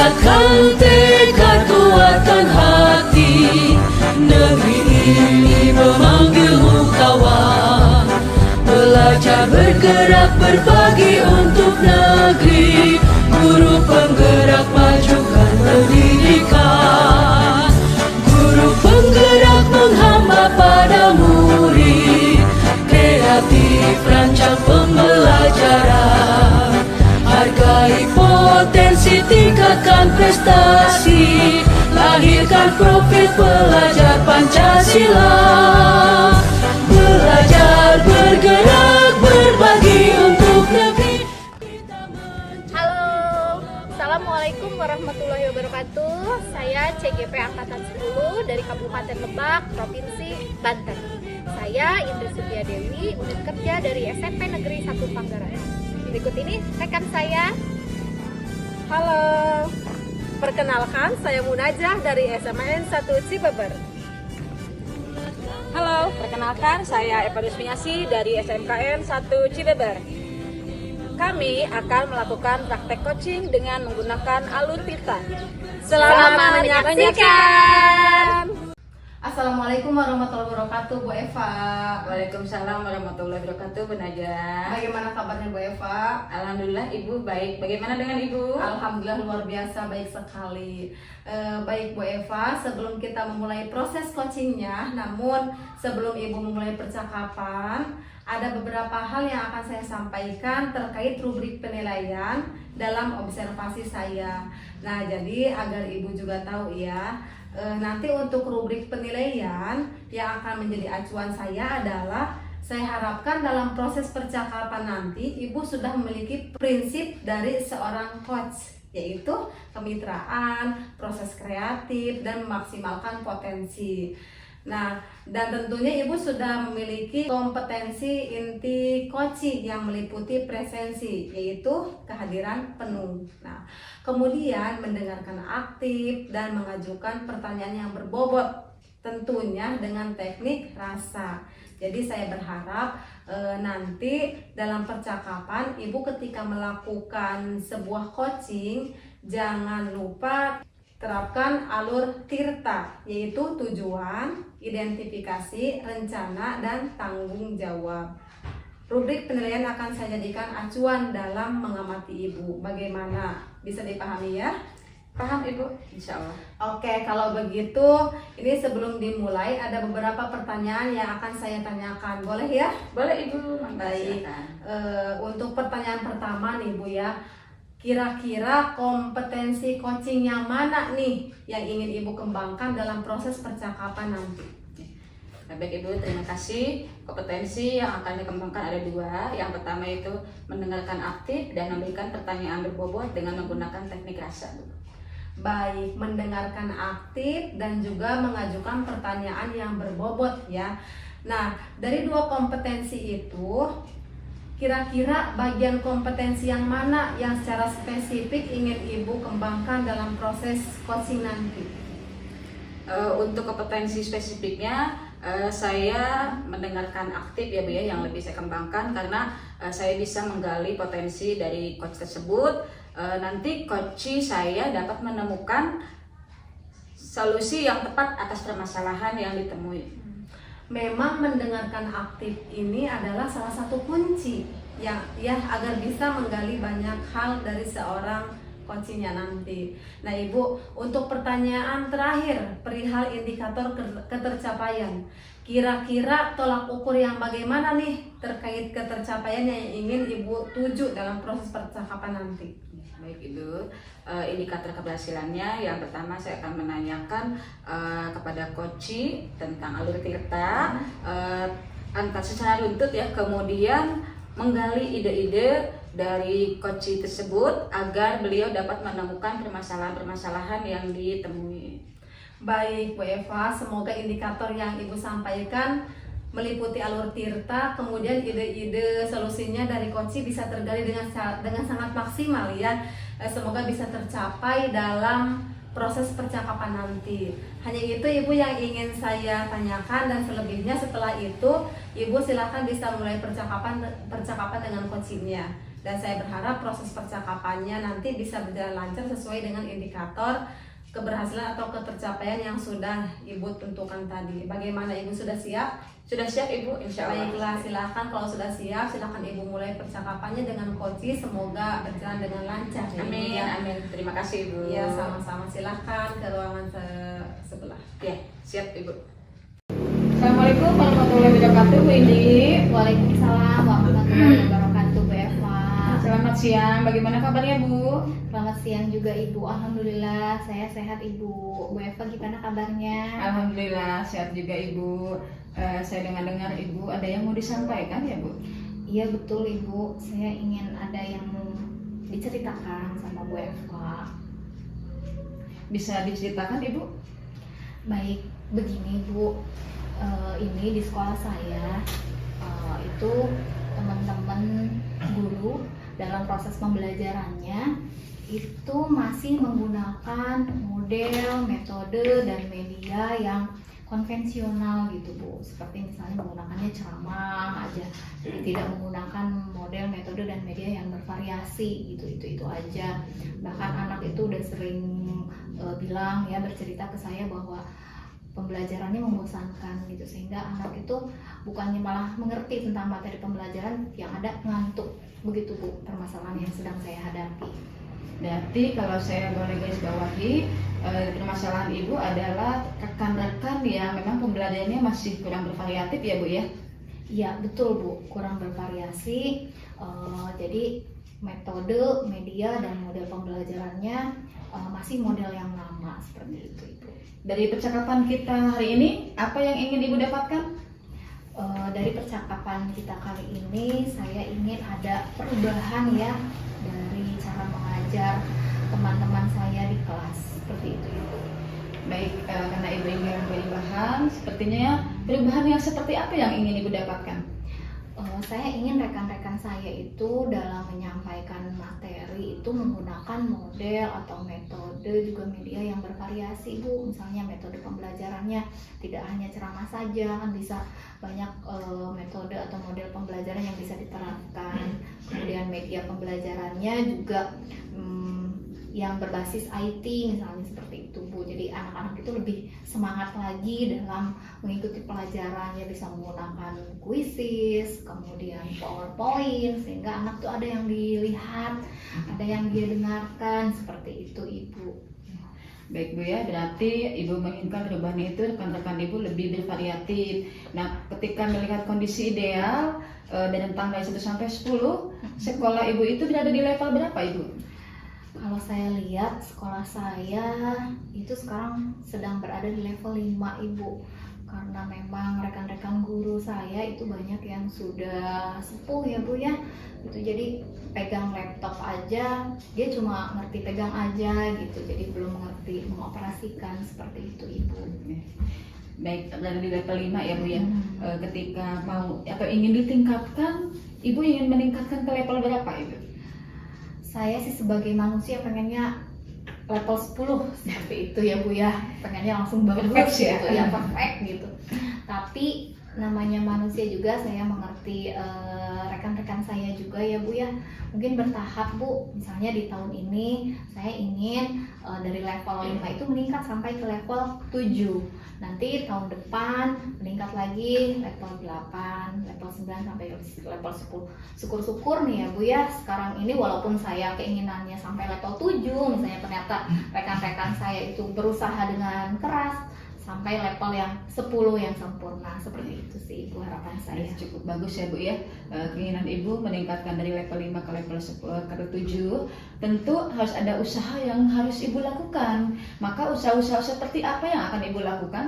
Kuatkan tekad, kuatkan hati. Negeri ini memanggilmu kawan. Belajar, bergerak, berbagi untuk negeri. Guru penggerak, majukan pendidikan. Guru penggerak menghamba pada murid. Kreatif, rancang pembelajaran. Hargai potensi, tingkatkan prestasi. Lahirkan profil pelajar Pancasila. Belajar, bergerak, berbagi untuk negeri. Halo, Assalamualaikum warahmatullahi wabarakatuh. Saya CGP Angkatan 10 dari Kabupaten Lebak, Provinsi Banten. Saya Indri Surya Dewi, unit kerja dari SMP Negeri 1 Panggarai. Berikut ini rekan saya. Halo, perkenalkan saya Munajah dari SMAN 1 Cibeber. Halo, perkenalkan saya Eva Dusmiasi dari SMKN 1 Cibeber. Kami akan melakukan praktek coaching dengan menggunakan alur Tirta. Selamat menyaksikan. Assalamualaikum warahmatullahi wabarakatuh, Bu Eva. Waalaikumsalam warahmatullahi wabarakatuh, Bu Najah. Bagaimana kabarnya Bu Eva? Alhamdulillah Ibu baik. Bagaimana dengan Ibu? Alhamdulillah luar biasa baik sekali. Baik Bu Eva, sebelum kita memulai proses coachingnya, namun sebelum Ibu memulai percakapan, ada beberapa hal yang akan saya sampaikan terkait rubrik penilaian dalam observasi saya. Nah, jadi agar Ibu juga tahu ya, nanti untuk rubrik penilaian yang akan menjadi acuan saya adalah, saya harapkan dalam proses percakapan nanti Ibu sudah memiliki prinsip dari seorang coach, yaitu kemitraan, proses kreatif, dan memaksimalkan potensi. Nah, dan tentunya Ibu sudah memiliki kompetensi inti coaching yang meliputi presensi, yaitu kehadiran penuh. Nah, kemudian mendengarkan aktif dan mengajukan pertanyaan yang berbobot, tentunya dengan teknik rasa. Jadi saya berharap nanti dalam percakapan Ibu ketika melakukan sebuah coaching, jangan lupa terapkan alur Tirta, yaitu tujuan, identifikasi, rencana, dan tanggung jawab. Rubrik penilaian akan saya jadikan acuan dalam mengamati Ibu. Bagaimana? Bisa dipahami ya? Paham Ibu? Insya Allah. Oke, kalau begitu, ini sebelum dimulai ada beberapa pertanyaan yang akan saya tanyakan. Boleh ya? Boleh Ibu. Baik. Untuk pertanyaan pertama nih Bu ya, kira-kira kompetensi coaching yang mana nih yang ingin Ibu kembangkan dalam proses percakapan nanti? Baik Ibu, terima kasih. Kompetensi yang akan dikembangkan ada dua. Yang pertama itu mendengarkan aktif dan memberikan pertanyaan berbobot dengan menggunakan teknik rasa. Baik, mendengarkan aktif dan juga mengajukan pertanyaan yang berbobot ya. Nah, dari dua kompetensi itu, kira-kira bagian kompetensi yang mana yang secara spesifik ingin Ibu kembangkan dalam proses coaching nanti? Untuk kompetensi spesifiknya, saya mendengarkan aktif ya Bu ya, yang lebih saya kembangkan karena saya bisa menggali potensi dari coach tersebut. Nanti coach saya dapat menemukan solusi yang tepat atas permasalahan yang ditemui. Memang mendengarkan aktif ini adalah salah satu kunci yang ya agar bisa menggali banyak hal dari seorang coachingnya nanti. Nah Ibu, untuk pertanyaan terakhir perihal indikator ketercapaian, kira-kira tolak ukur yang bagaimana nih terkait ketercapaian yang ingin Ibu tuju dalam proses percakapan nanti? Baik Ibu, indikator keberhasilannya yang pertama saya akan menanyakan kepada coach tentang alur Tirta, angkat secara runtut ya, kemudian menggali ide-ide dari coach tersebut agar beliau dapat menemukan permasalahan-permasalahan yang ditemui. Baik Bu Eva, semoga indikator yang Ibu sampaikan meliputi alur Tirta, kemudian ide-ide solusinya dari coach bisa tergali dengan sangat maksimal ya. Semoga bisa tercapai dalam proses percakapan nanti. Hanya itu Ibu yang ingin saya tanyakan, dan selebihnya setelah itu Ibu silakan bisa mulai percakapan dengan coachingnya. Dan saya berharap proses percakapannya nanti bisa berjalan lancar sesuai dengan indikator keberhasilan atau ketercapaian yang sudah Ibu tentukan tadi. Bagaimana Ibu, sudah siap? Sudah siap Ibu, insya Allah. Baiklah, silahkan kalau sudah siap, silahkan Ibu mulai percakapannya dengan coach. Semoga berjalan dengan lancar. Ya, Ibu, Amin, ya. amin. Terima kasih Ibu. Ya, sama-sama. Silahkan ke ruangan sebelah. Ya, siap Ibu. Assalamualaikum warahmatullahi wabarakatuh, Bu Indi. Waalaikumsalam warahmatullahi wabarakatuh, Bu Eva. Selamat siang, bagaimana kabarnya Bu? Selamat siang juga Ibu. Alhamdulillah saya sehat Ibu. Bu Eva gimana kabarnya? Alhamdulillah sehat juga Ibu. Saya dengar Ibu ada yang mau disampaikan ya Bu? Iya betul Ibu. Saya ingin ada yang diceritakan sama Bu Eva. Bisa diceritakan Ibu? Baik, begini Bu. Ini di sekolah saya itu teman-teman guru dalam proses pembelajarannya itu masih menggunakan model, metode, dan media yang konvensional gitu Bu, seperti misalnya menggunakannya ceramah aja, jadi tidak menggunakan model, metode, dan media yang bervariasi gitu, itu aja. Bahkan anak itu udah sering bilang ya, bercerita ke saya bahwa pembelajarannya membosankan gitu, sehingga anak itu bukannya malah mengerti tentang materi pembelajaran, yang ada ngantuk. Begitu Bu permasalahan yang sedang saya hadapi. Berarti kalau saya boleh garis bawahi, permasalahan Ibu adalah rekan-rekan yang memang pembelajarannya masih kurang bervariatif ya Bu ya? Iya betul Bu, kurang bervariasi. Jadi metode, media, dan model pembelajarannya masih model yang lama seperti itu Ibu. Dari percakapan kita hari ini, apa yang ingin Ibu dapatkan? Dari percakapan kita kali ini, saya ingin ada perubahan ya dari cara mengajar teman-teman saya di kelas, seperti itu Ibu. Baik, karena Ibu ingin perubahan, sepertinya perubahan yang seperti apa yang ingin Ibu dapatkan? Saya ingin rekan-rekan saya itu dalam menyampaikan materi itu menggunakan model atau metode juga media yang bervariasi Bu. Misalnya metode pembelajarannya tidak hanya ceramah saja, kan bisa banyak metode atau model pembelajaran yang bisa diterapkan. Kemudian media pembelajarannya juga yang berbasis IT misalnya, seperti itu Bu. Jadi anak-anak itu lebih semangat lagi dalam mengikuti pelajarannya, bisa menggunakan quizzes, kemudian PowerPoint, sehingga anak tuh ada yang dilihat, ada yang dia dengarkan, seperti itu Ibu. Baik Bu ya, berarti Ibu menginginkan perubahan itu rekan-rekan Ibu lebih bervariatif. Nah, ketika melihat kondisi ideal dan rentang dari 1 sampai 10, sekolah Ibu itu berada di level berapa Ibu? Kalau saya lihat sekolah saya itu sekarang sedang berada di level 5 Ibu, karena memang rekan-rekan guru saya itu banyak yang sudah sepuh ya Bu ya, itu jadi pegang laptop aja dia cuma ngerti pegang aja gitu, jadi belum mengerti mengoperasikan, seperti itu Ibu. Baik, berada di level 5 ya Bu ya. Ketika mau atau ingin ditingkatkan, Ibu ingin meningkatkan ke level berapa Ibu? Saya sih sebagai manusia pengennya level 10 seperti itu ya Bu ya, pengennya langsung bagus gitu ya, perfect gitu. Tapi namanya manusia juga, saya mengerti rekan-rekan saya juga ya Bu ya, mungkin bertahap Bu. Misalnya di tahun ini saya ingin dari level 5 itu meningkat sampai ke level 7. Nanti tahun depan meningkat lagi level 8, level 9 sampai level 10. Syukur-syukur nih ya Bu ya, sekarang ini walaupun saya keinginannya sampai level 7, misalnya ternyata rekan-rekan saya itu berusaha dengan keras sampai level yang 10 yang sempurna, seperti itu sih Ibu harapan saya. Cukup bagus ya Bu ya, keinginan Ibu meningkatkan dari level 5 ke level 10 ke 7. Tentu harus ada usaha yang harus Ibu lakukan. Maka usaha-usaha seperti apa yang akan Ibu lakukan?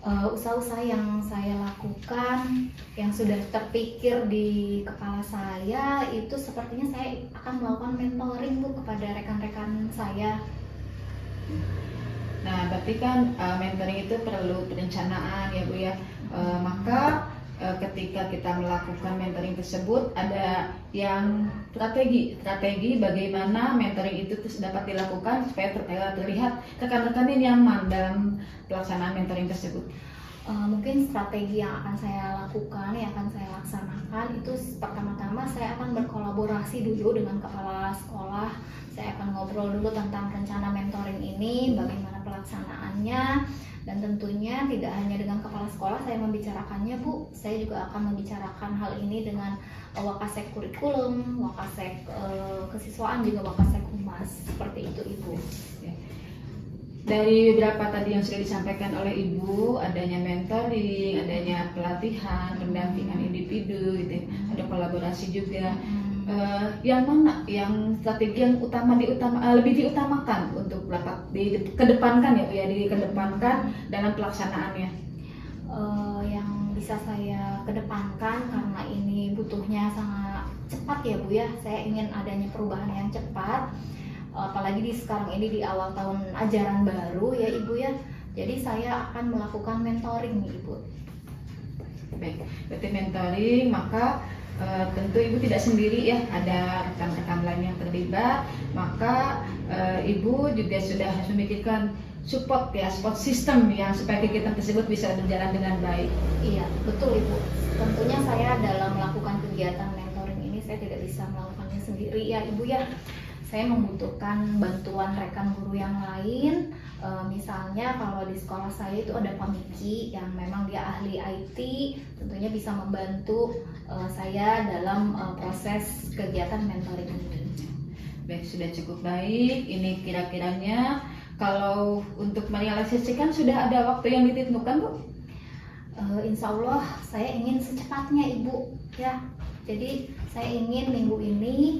Usaha-usaha yang saya lakukan, yang sudah terpikir di kepala saya, itu sepertinya saya akan melakukan mentoring Bu kepada rekan-rekan saya. Nah, berarti kan mentoring itu perlu perencanaan ya Bu ya. Maka ketika kita melakukan mentoring tersebut ada yang strategi bagaimana mentoring itu dapat dilakukan supaya terlihat rekan-rekan ini nyaman dalam pelaksanaan mentoring tersebut. Mungkin strategi yang akan saya lakukan, yang akan saya laksanakan itu pertama-tama saya akan berkolaborasi dulu dengan kepala sekolah. Saya akan ngobrol dulu tentang rencana mentoring ini, bagaimana pelaksanaannya, dan tentunya tidak hanya dengan kepala sekolah saya membicarakannya, Bu. Saya juga akan membicarakan hal ini dengan Wakasek kurikulum, Wakasek kesiswaan, juga Wakasek humas, seperti itu, Ibu. Dari beberapa tadi yang sudah disampaikan oleh Ibu, adanya mentoring, adanya pelatihan, pendampingan individu, gitu, ada kolaborasi juga. Yang mana yang strategi yang lebih diutamakan untuk dapat dikedepankan ya, dikedepankan dalam pelaksanaannya? Yang bisa saya kedepankan karena ini butuhnya sangat cepat ya, Bu ya. Saya ingin adanya perubahan yang cepat. Apalagi sekarang ini di awal tahun ajaran baru ya Ibu ya, jadi saya akan melakukan mentoring nih Ibu. Baik, berarti mentoring, maka tentu Ibu tidak sendiri ya, ada rekan-rekan lain yang terlibat, maka Ibu juga sudah harus memikirkan support system yang supaya kegiatan tersebut bisa berjalan dengan baik. Iya, betul Ibu. Tentunya saya dalam melakukan kegiatan mentoring ini saya tidak bisa melakukannya sendiri ya Ibu ya. Saya membutuhkan bantuan rekan guru yang lain. Misalnya kalau di sekolah saya itu ada Pak Miki yang memang dia ahli IT, tentunya bisa membantu saya dalam proses kegiatan mentoring ini. Baik, sudah cukup baik. Ini kira-kiranya kalau untuk merealisasikan sudah ada waktu yang ditentukan, Bu? Insya Allah saya ingin secepatnya Ibu ya. Jadi saya ingin minggu ini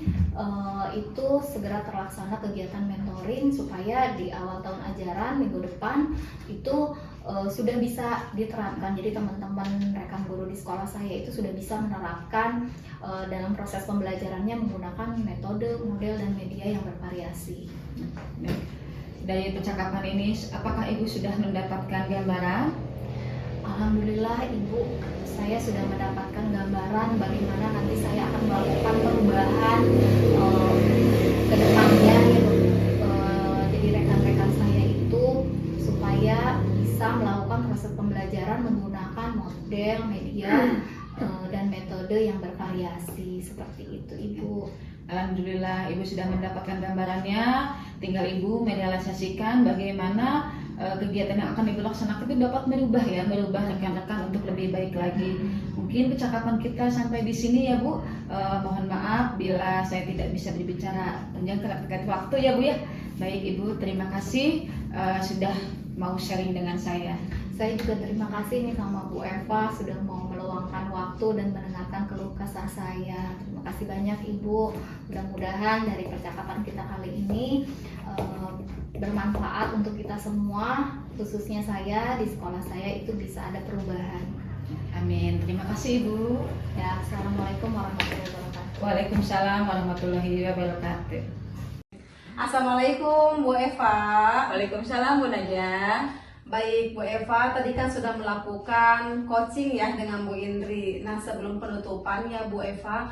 itu segera terlaksana kegiatan mentoring supaya di awal tahun ajaran minggu depan itu sudah bisa diterapkan. Jadi teman-teman rekan guru di sekolah saya itu sudah bisa menerapkan dalam proses pembelajarannya menggunakan metode, model, dan media yang bervariasi. Dari percakapan ini, apakah Ibu sudah mendapatkan gambaran? Alhamdulillah Ibu, saya sudah mendapatkan gambaran bagaimana nanti saya akan melakukan perubahan ke depannya jadi rekan-rekan saya itu supaya bisa melakukan proses pembelajaran menggunakan model, media, dan metode yang bervariasi seperti itu Ibu. Alhamdulillah Ibu sudah mendapatkan gambarannya, tinggal Ibu merealisasikan bagaimana kegiatan yang akan Ibu laksanakan itu dapat merubah rekan-rekan untuk lebih baik lagi. Mungkin percakapan kita sampai di sini ya Bu. Mohon maaf bila saya tidak bisa berbicara panjang terkait waktu ya Bu ya. Baik Ibu, terima kasih sudah mau sharing dengan saya. Saya juga terima kasih nih sama Bu Eva sudah mau meluangkan waktu dan mendengarkan keluh kesah saya. Terima kasih banyak Ibu. Mudah-mudahan dari percakapan kita kali ini bermanfaat untuk kita semua, khususnya saya di sekolah saya itu bisa ada perubahan. Amin. Terima kasih Ibu. Ya, assalamualaikum warahmatullahi wabarakatuh. Waalaikumsalam warahmatullahi wabarakatuh. Assalamualaikum Bu Eva. Waalaikumsalam Bu Najah. Baik Bu Eva, tadi kan sudah melakukan coaching ya dengan Bu Indri. Nah sebelum penutupan ya Bu Eva,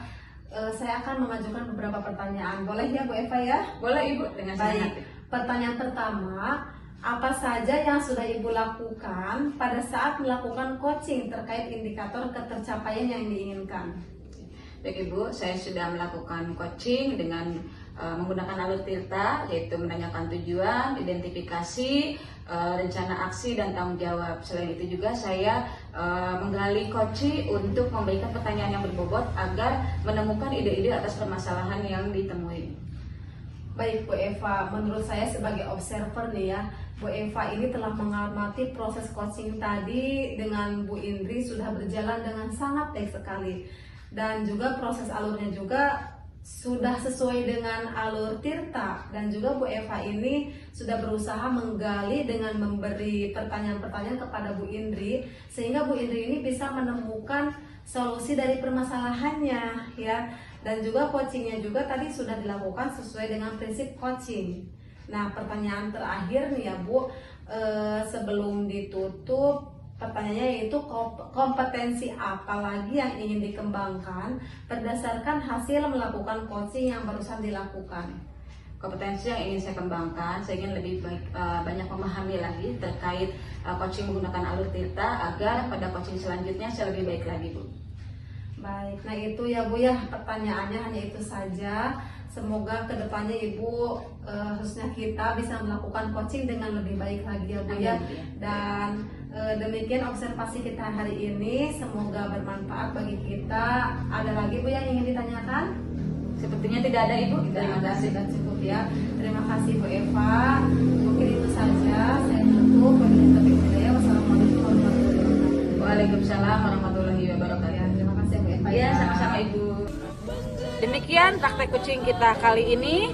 saya akan mengajukan beberapa pertanyaan. Boleh ya Bu Eva ya? Boleh Ibu, dengan senang Baik, hati. pertanyaan pertama, apa saja yang sudah Ibu lakukan pada saat melakukan coaching terkait indikator ketercapaian yang diinginkan? Baik Ibu, saya sudah melakukan coaching dengan menggunakan alur Tirta, yaitu menanyakan tujuan, identifikasi, rencana aksi, dan tanggung jawab. Selain itu juga saya menggali coaching untuk memberikan pertanyaan yang berbobot agar menemukan ide-ide atas permasalahan yang ditemui. Baik Bu Eva, menurut saya sebagai observer nih ya, Bu Eva ini telah mengamati proses coaching tadi dengan Bu Indri sudah berjalan dengan sangat baik sekali. Dan juga proses alurnya juga sudah sesuai dengan alur Tirta, dan juga Bu Eva ini sudah berusaha menggali dengan memberi pertanyaan-pertanyaan kepada Bu Indri sehingga Bu Indri ini bisa menemukan solusi dari permasalahannya ya. Dan juga coachingnya juga tadi sudah dilakukan sesuai dengan prinsip coaching. Nah pertanyaan terakhir nih ya Bu, sebelum ditutup, pertanyaannya yaitu kompetensi apa lagi yang ingin dikembangkan berdasarkan hasil melakukan coaching yang barusan dilakukan. kompetensi yang ingin saya kembangkan. Saya ingin lebih banyak memahami lagi terkait coaching menggunakan alur tirta agar pada coaching selanjutnya saya lebih baik lagi, Bu. Baik, nah itu ya Bu ya, pertanyaannya hanya itu saja. Semoga kedepannya Ibu khususnya kita bisa melakukan coaching dengan lebih baik lagi ya Bu ya. Dan demikian observasi kita hari ini, semoga bermanfaat bagi kita. Ada lagi Bu yang ingin ditanyakan? Sepertinya tidak ada, Ibu. Terima kasih. Sudah cukup ya. Terima kasih Bu Eva. Mungkin itu saja. Saya tutup. Wabillahi taufiq wal hidayah. Wassalamualaikum warahmatullahi wabarakatuh. Waalaikumsalam warahmatullahi wabarakatuh. Ya, terima kasih Bu Eva. Ya, sama-sama Ibu. Demikian praktek coaching kita kali ini.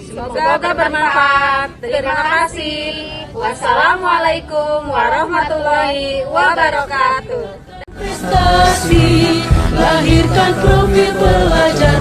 Semoga bermanfaat. Terima kasih. Wassalamualaikum warahmatullahi wabarakatuh. Prestasi, lahirkan profil pelajar